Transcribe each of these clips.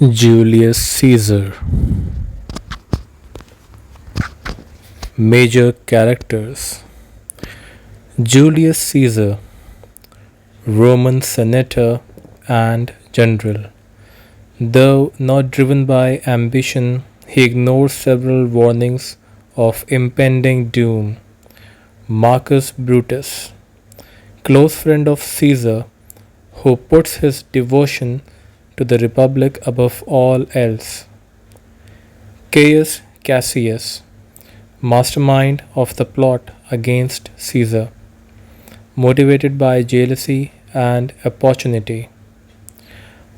Julius Caesar. Major characters: Julius Caesar, Roman senator and general. Though not driven by ambition, he ignored several warnings of impending doom. Marcus Brutus, close friend of Caesar, who puts his devotion to the Republic above all else. Caius Cassius, mastermind of the plot against Caesar, motivated by jealousy and opportunity.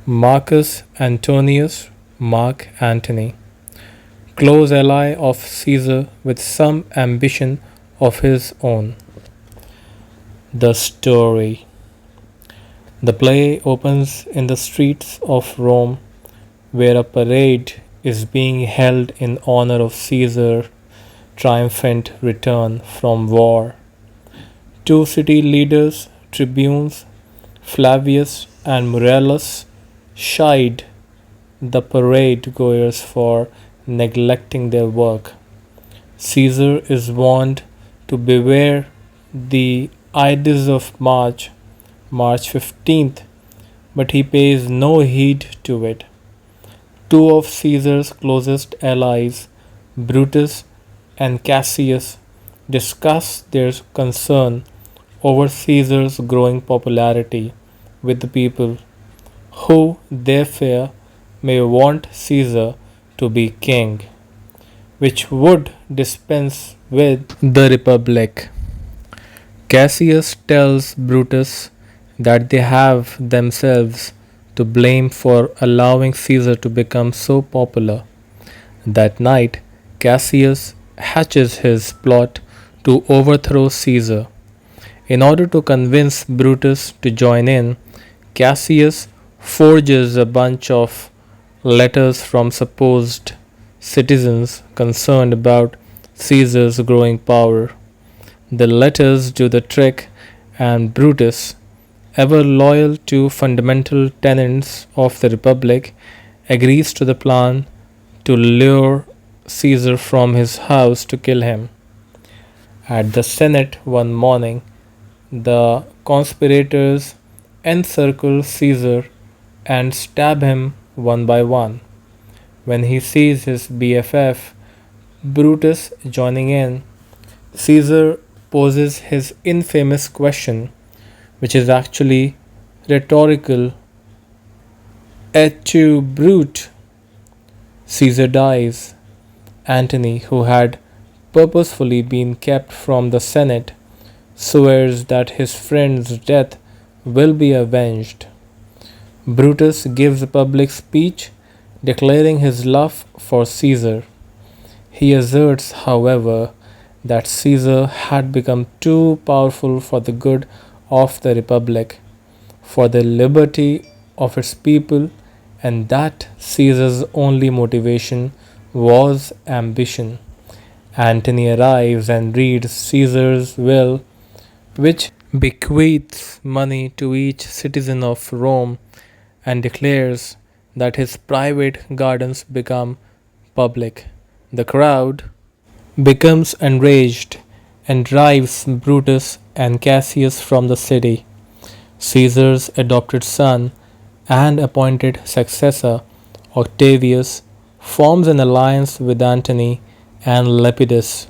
Marcus Antonius, Mark Antony, close ally of Caesar with some ambition of his own. The story. The play opens in the streets of Rome, where a parade is being held in honor of Caesar's triumphant return from war. Two city leaders, tribunes, Flavius and Murallus, chide the parade goers for neglecting their work. Caesar is warned to beware the Ides of March 15th, but he pays no heed to it. Two of Caesar's closest allies, Brutus and Cassius, discuss their concern over Caesar's growing popularity with the people, who they fear may want Caesar to be king, which would dispense with the Republic. Cassius tells Brutus that they have themselves to blame for allowing Caesar to become so popular. That night, Cassius hatches his plot to overthrow Caesar. In order to convince Brutus to join in, Cassius forges a bunch of letters from supposed citizens concerned about Caesar's growing power. The letters do the trick, and Brutus, ever loyal to fundamental tenets of the Republic, agrees to the plan to lure Caesar from his house to kill him. At the Senate one morning, the conspirators encircle Caesar and stab him one by one. When he sees his BFF, Brutus, joining in, Caesar poses his infamous question, which is actually rhetorical: Et tu, Brute? Caesar dies. Antony, who had purposefully been kept from the Senate, swears that his friend's death will be avenged. Brutus gives a public speech declaring his love for Caesar. He asserts, however, that Caesar had become too powerful for the good of the Republic, for the liberty of its people, and that Caesar's only motivation was ambition. Antony arrives and reads Caesar's will, which bequeaths money to each citizen of Rome and declares that his private gardens become public. The crowd becomes enraged and drives Brutus and Cassius from the city. Caesar's adopted son and appointed successor, Octavius, forms an alliance with Antony and Lepidus,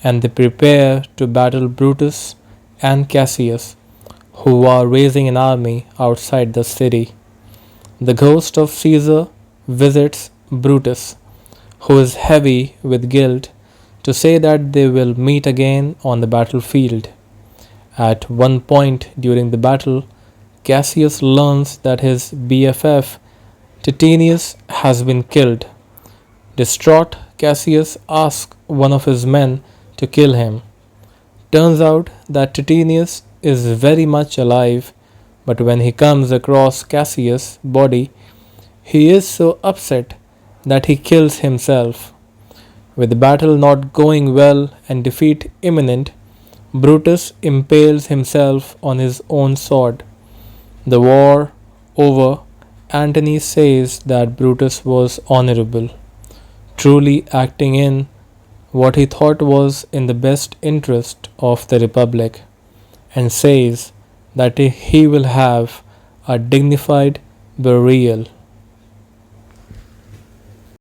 and they prepare to battle Brutus and Cassius, who are raising an army outside the city. The ghost of Caesar visits Brutus, who is heavy with guilt, to say that they will meet again on the battlefield. At one point during the battle, Cassius learns that his BFF Titinius has been killed. Distraught, Cassius asks one of his men to kill him. Turns out that Titinius is very much alive, but when he comes across Cassius' body, he is so upset that he kills himself. With the battle not going well and defeat imminent, Brutus impales himself on his own sword. The war over, Antony says that Brutus was honorable, truly acting in what he thought was in the best interest of the Republic, and says that he will have a dignified burial.